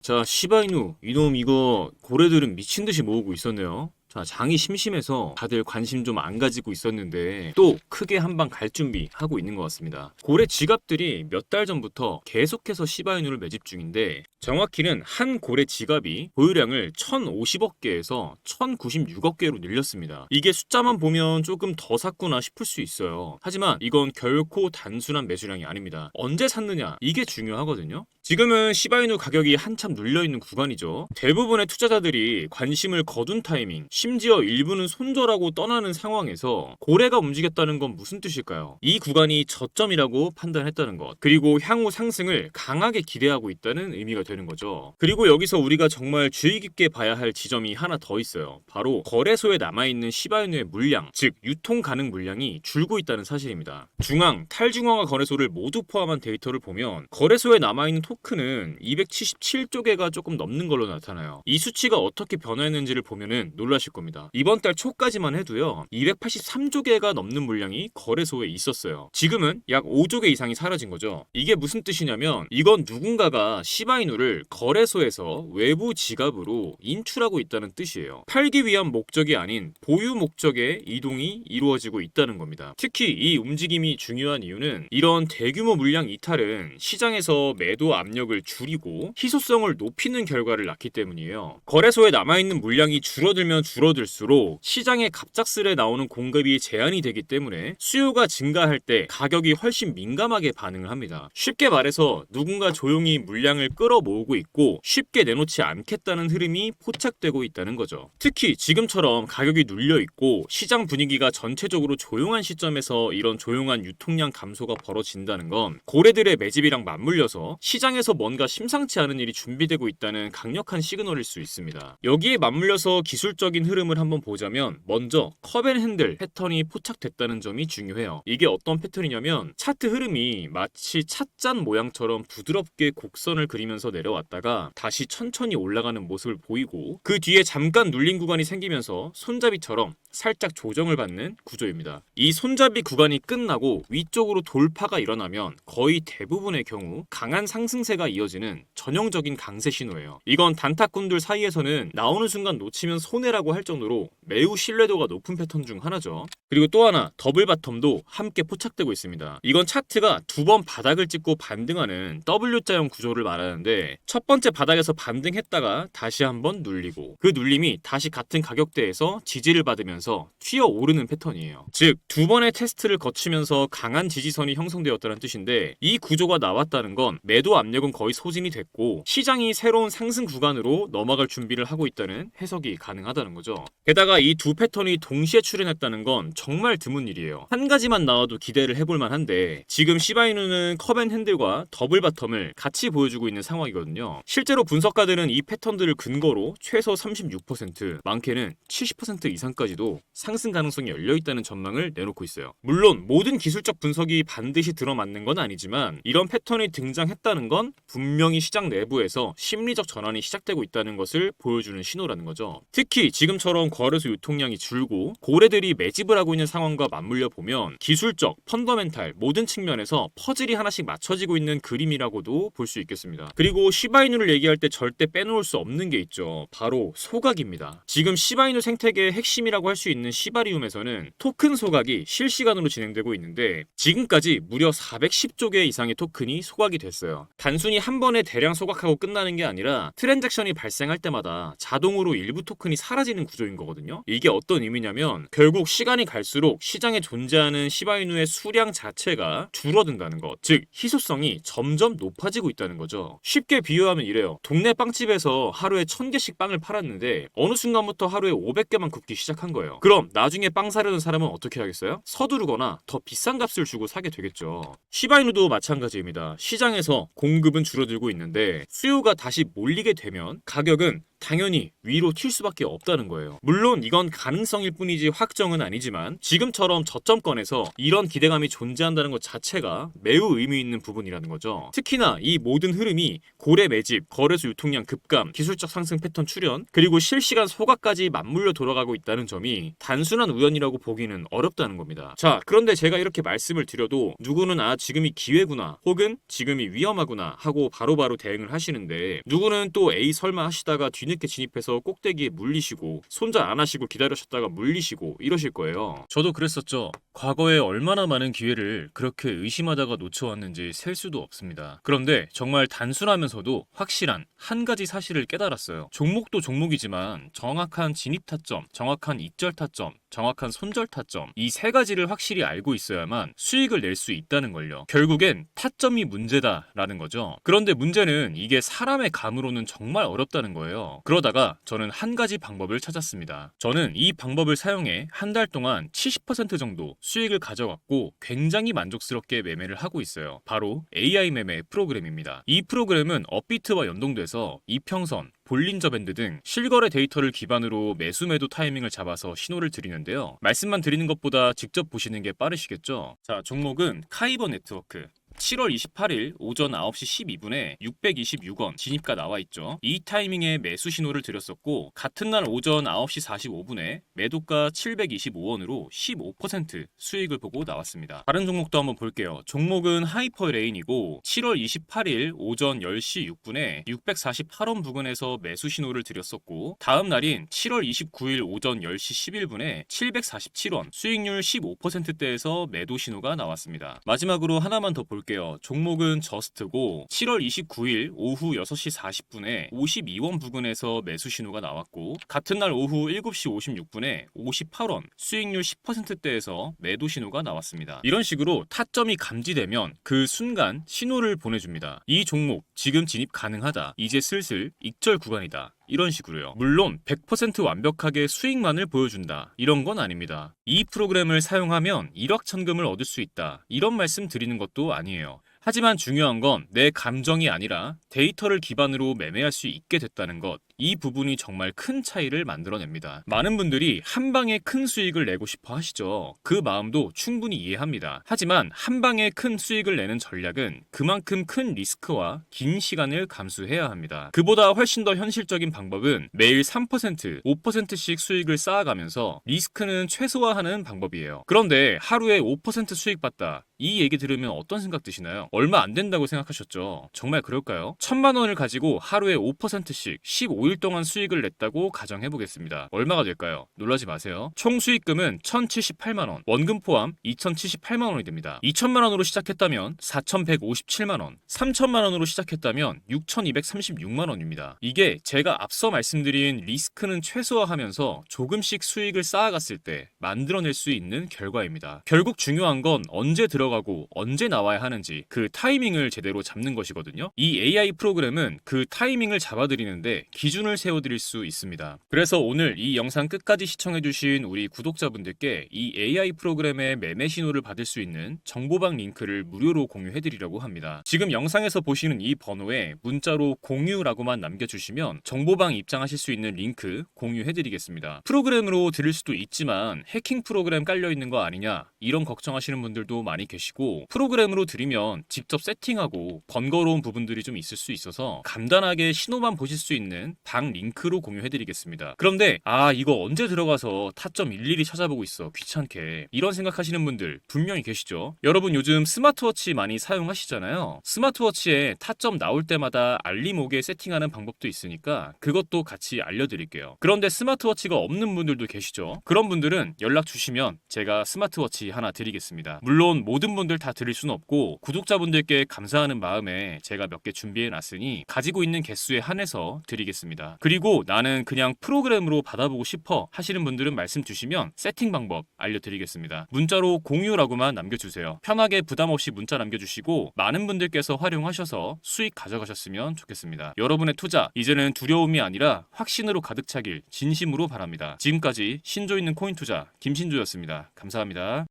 자, 시바이누 이놈 이거 고래들은 미친듯이 모으고 있었네요. 자, 장이 심심해서 다들 관심 좀 안 가지고 있었는데 또 크게 한 방 갈 준비하고 있는 것 같습니다. 고래 지갑들이 몇 달 전부터 계속해서 시바이누를 매집 중인데 정확히는 한 고래 지갑이 보유량을 1,050억 개에서 1,096억 개로 늘렸습니다. 이게 숫자만 보면 조금 더 샀구나 싶을 수 있어요. 하지만 이건 결코 단순한 매수량이 아닙니다. 언제 샀느냐 이게 중요하거든요. 지금은 시바이누 가격이 한참 눌려있는 구간이죠. 대부분의 투자자들이 관심을 거둔 타이밍, 심지어 일부는 손절하고 떠나는 상황에서 고래가 움직였다는 건 무슨 뜻일까요? 이 구간이 저점이라고 판단했다는 것, 그리고 향후 상승을 강하게 기대하고 있다는 의미가 되는 거죠. 그리고 여기서 우리가 정말 주의 깊게 봐야 할 지점이 하나 더 있어요. 바로 거래소에 남아있는 시바이누의 물량, 즉 유통 가능 물량이 줄고 있다는 사실입니다. 중앙, 탈중앙화 거래소를 모두 포함한 데이터를 보면 거래소에 남아있는 토큰은 277조 개가 조금 넘는 걸로 나타나요. 이 수치가 어떻게 변화했는지를 보면은 놀라실 겁니다. 이번 달 초까지만 해도요 283조 개가 넘는 물량이 거래소에 있었어요. 지금은 약 5조 개 이상이 사라진 거죠. 이게 무슨 뜻이냐면 이건 누군가가 시바이누를 거래소에서 외부 지갑으로 인출하고 있다는 뜻이에요. 팔기 위한 목적이 아닌 보유 목적의 이동이 이루어지고 있다는 겁니다. 특히 이 움직임이 중요한 이유는 이런 대규모 물량 이탈은 시장에서 매도 압력을 줄이고 희소성을 높이는 결과를 낳기 때문이에요. 거래소에 남아있는 물량이 줄어들면 줄어들수록 시장에 갑작스레 나오는 공급이 제한이 되기 때문에 수요가 증가할 때 가격이 훨씬 민감하게 반응을 합니다. 쉽게 말해서 누군가 조용히 물량을 끌어모으고 있고 쉽게 내놓지 않겠다는 흐름이 포착되고 있다는 거죠. 특히 지금처럼 가격이 눌려 있고 시장 분위기가 전체적으로 조용한 시점에서 이런 조용한 유통량 감소가 벌어진다는 건 고래들의 매집이랑 맞물려서 시장에서 뭔가 심상치 않은 일이 준비되고 있다는 강력한 시그널일 수 있습니다. 여기에 맞물려서 기술적인 흐름을 한번 보자면 먼저 컵앤핸들 패턴이 포착됐다는 점이 중요해요. 이게 어떤 패턴이냐면 차트 흐름이 마치 찻잔 모양처럼 부드럽게 곡선을 그리면서 내려왔다가 다시 천천히 올라가는 모습을 보이고 그 뒤에 잠깐 눌린 구간이 생기면서 손잡이처럼 살짝 조정을 받는 구조입니다. 이 손잡이 구간이 끝나고 위쪽으로 돌파가 일어나면 거의 대부분의 경우 강한 상승세가 이어지는 전형적인 강세 신호예요. 이건 단타꾼들 사이에서는 나오는 순간 놓치면 손해라고 할 정도로 매우 신뢰도가 높은 패턴 중 하나죠. 그리고 또 하나 더블 바텀도 함께 포착되고 있습니다. 이건 차트가 두 번 바닥을 찍고 반등하는 W자형 구조를 말하는데 첫 번째 바닥에서 반등했다가 다시 한번 눌리고 그 눌림이 다시 같은 가격대에서 지지를 받으면서 튀어오르는 패턴이에요. 즉 두 번의 테스트를 거치면서 강한 지지선이 형성되었다는 뜻인데 이 구조가 나왔다는 건 매도 압력은 거의 소진이 됐고 시장이 새로운 상승 구간으로 넘어갈 준비를 하고 있다는 해석이 가능하다는 거죠. 게다가 이 두 패턴이 동시에 출현했다는 건 정말 드문 일이에요. 한 가지만 나와도 기대를 해볼 만한데 지금 시바이누는 컵앤핸들과 더블 바텀을 같이 보여주고 있는 상황이거든요. 실제로 분석가들은 이 패턴들을 근거로 최소 36%, 많게는 70% 이상까지도 상승 가능성이 열려있다는 전망을 내놓고 있어요. 물론 모든 기술적 분석이 반드시 들어맞는 건 아니지만 이런 패턴이 등장했다는 건 분명히 시장 내부에서 심리적 전환이 시작되고 있다는 것을 보여주는 신호라는 거죠. 특히 지금처럼 거래소 유통량이 줄고 고래들이 매집을 하고 있는 상황과 맞물려 보면 기술적, 펀더멘탈 모든 측면에서 퍼즐이 하나씩 맞춰지고 있는 그림이라고도 볼 수 있겠습니다. 그리고 시바이누를 얘기할 때 절대 빼놓을 수 없는 게 있죠. 바로 소각입니다. 지금 시바이누 생태계의 핵심이라고 할 수 있는 시바리움에서는 토큰 소각이 실시간으로 진행되고 있는데 지금까지 무려 410조 개 이상의 토큰이 소각이 됐어요. 단순히 한 번에 대량 소각하고 끝나는 게 아니라 트랜잭션이 발생할 때마다 자동으로 일부 토큰이 사라지는 구조인 거거든요. 이게 어떤 의미냐면 결국 시간이 갈수록 시장에 존재하는 시바이누의 수량 자체가 줄어든다는 것, 즉 희소성이 점점 높아지고 있다는 거죠. 쉽게 비유하면 이래요. 동네 빵집에서 하루에 1000개씩 빵을 팔았는데 어느 순간부터 하루에 500개만 굽기 시작한 거예요. 그럼 나중에 빵 사려는 사람은 어떻게 하겠어요? 서두르거나 더 비싼 값을 주고 사게 되겠죠. 시바이누도 마찬가지입니다. 시장에서 공급은 줄어들고 있는데 수요가 다시 몰리게 되면 가격은 당연히 위로 튈 수밖에 없다는 거예요. 물론 이건 가능성일 뿐이지 확정은 아니지만 지금처럼 저점권에서 이런 기대감이 존재한다는 것 자체가 매우 의미 있는 부분이라는 거죠. 특히나 이 모든 흐름이 고래 매집, 거래소 유통량 급감, 기술적 상승 패턴 출현, 그리고 실시간 소가까지 맞물려 돌아가고 있다는 점이 단순한 우연이라고 보기는 어렵다는 겁니다. 자, 그런데 제가 이렇게 말씀을 드려도 누구는 지금이 기회구나 혹은 지금이 위험하구나 하고 바로바로 대응을 하시는데, 누구는 또 에이 설마 하시다가 뒤늦게 진입해서 꼭대기에 물리시고 손절 안 하시고 기다리셨다가 물리시고 이러실 거예요. 저도 그랬었죠. 과거에 얼마나 많은 기회를 그렇게 의심하다가 놓쳐왔는지 셀 수도 없습니다. 그런데 정말 단순하면서도 확실한 한 가지 사실을 깨달았어요. 종목도 종목이지만 정확한 진입 타점, 정확한 익절 타점, 정확한 손절 타점, 이 세 가지를 확실히 알고 있어야만 수익을 낼 수 있다는 걸요. 결국엔 타점이 문제다라는 거죠. 그런데 문제는 이게 사람의 감으로는 정말 어렵다는 거예요. 그러다가 저는 한 가지 방법을 찾았습니다. 저는 이 방법을 사용해 한 달 동안 70% 정도 수익을 가져갔고 굉장히 만족스럽게 매매를 하고 있어요. 바로 AI 매매 프로그램입니다. 이 프로그램은 업비트와 연동돼서 이평선, 볼린저 밴드 등 실거래 데이터를 기반으로 매수 매도 타이밍을 잡아서 신호를 드리는데요. 말씀만 드리는 것보다 직접 보시는 게 빠르시겠죠? 자, 종목은 카이버 네트워크. 7월 28일 오전 9시 12분에 626원 진입가 나와 있죠. 이 타이밍에 매수 신호를 드렸었고, 같은 날 오전 9시 45분에 매도가 725원으로 15% 수익을 보고 나왔습니다. 다른 종목도 한번 볼게요. 종목은 하이퍼레인이고 7월 28일 오전 10시 6분에 648원 부근에서 매수 신호를 드렸었고, 다음 날인 7월 29일 오전 10시 11분에 747원 수익률 15%대에서 매도 신호가 나왔습니다. 마지막으로 하나만 더 볼게요. 종목은 저스트고 7월 29일 오후 6시 40분에 52원 부근에서 매수 신호가 나왔고, 같은 날 오후 7시 56분에 58원 수익률 10%대에서 매도 신호가 나왔습니다. 이런 식으로 타점이 감지되면 그 순간 신호를 보내줍니다. 이 종목 지금 진입 가능하다, 이제 슬슬 익절 구간이다, 이런 식으로요. 물론 100% 완벽하게 수익만을 보여준다, 이런 건 아닙니다. 이 프로그램을 사용하면 일확천금을 얻을 수 있다, 이런 말씀 드리는 것도 아니에요. 하지만 중요한 건 내 감정이 아니라 데이터를 기반으로 매매할 수 있게 됐다는 것, 이 부분이 정말 큰 차이를 만들어냅니다. 많은 분들이 한 방에 큰 수익을 내고 싶어 하시죠. 그 마음도 충분히 이해합니다. 하지만 한 방에 큰 수익을 내는 전략은 그만큼 큰 리스크와 긴 시간을 감수해야 합니다. 그보다 훨씬 더 현실적인 방법은 매일 3%, 5%씩 수익을 쌓아가면서 리스크는 최소화하는 방법이에요. 그런데 하루에 5% 수익 봤다, 이 얘기 들으면 어떤 생각 드시나요? 얼마 안 된다고 생각하셨죠? 정말 그럴까요? 1,000만 원을 가지고 하루에 5%씩 15일 동안 수익을 냈다고 가정해보겠습니다. 얼마가 될까요? 놀라지 마세요. 총 수익금은 1,078만 원, 원금 포함 2,078만 원이 됩니다. 2,000만 원으로 시작했다면 4,157만 원, 3,000만 원으로 시작했다면 6,236만 원입니다. 이게 제가 앞서 말씀드린 리스크는 최소화하면서 조금씩 수익을 쌓아갔을 때 만들어낼 수 있는 결과입니다. 결국 중요한 건 언제 들어가고 언제 나와야 하는지 그 타이밍을 제대로 잡는 것이거든요. 이 AI 프로그램은 그 타이밍을 잡아드리는데 기준을 세워드릴 수 있습니다. 그래서 오늘 이 영상 끝까지 시청해주신 우리 구독자분들께 이 AI 프로그램의 매매 신호를 받을 수 있는 정보방 링크를 무료로 공유해드리려고 합니다. 지금 영상에서 보시는 이 번호에 문자로 공유라고만 남겨주시면 정보방 입장하실 수 있는 링크 공유해드리겠습니다. 프로그램으로 들을 수도 있지만 해킹 프로그램 깔려있는 거 아니냐, 이런 걱정하시는 분들도 많이 계시고, 프로그램으로 들으면 직접 세팅하고 번거로운 부분들이 좀 있을 수 있어서 간단하게 신호만 보실 수 있는 방 링크로 공유해드리겠습니다. 그런데 이거 언제 들어가서 타점 일일이 찾아보고 있어, 귀찮게, 이런 생각하시는 분들 분명히 계시죠. 여러분 요즘 스마트워치 많이 사용하시잖아요. 스마트워치에 타점 나올 때마다 알림 오게 세팅하는 방법도 있으니까 그것도 같이 알려드릴게요. 그런데 스마트워치가 없는 분들도 계시죠. 그런 분들은 연락 주시면 제가 스마트워치 하나 드리겠습니다. 물론 모든 분들 다 드릴 수는 없고 구독자분들께 감사하는 마음에 제가 몇 개 준비해놨으니 가지고 있는 개수에 한해서 드리겠습니다. 그리고 나는 그냥 프로그램으로 받아보고 싶어 하시는 분들은 말씀 주시면 세팅 방법 알려드리겠습니다. 문자로 공유라고만 남겨주세요. 편하게 부담없이 문자 남겨주시고 많은 분들께서 활용하셔서 수익 가져가셨으면 좋겠습니다. 여러분의 투자 이제는 두려움이 아니라 확신으로 가득 차길 진심으로 바랍니다. 지금까지 신조 있는 코인 투자 김신조였습니다. 감사합니다.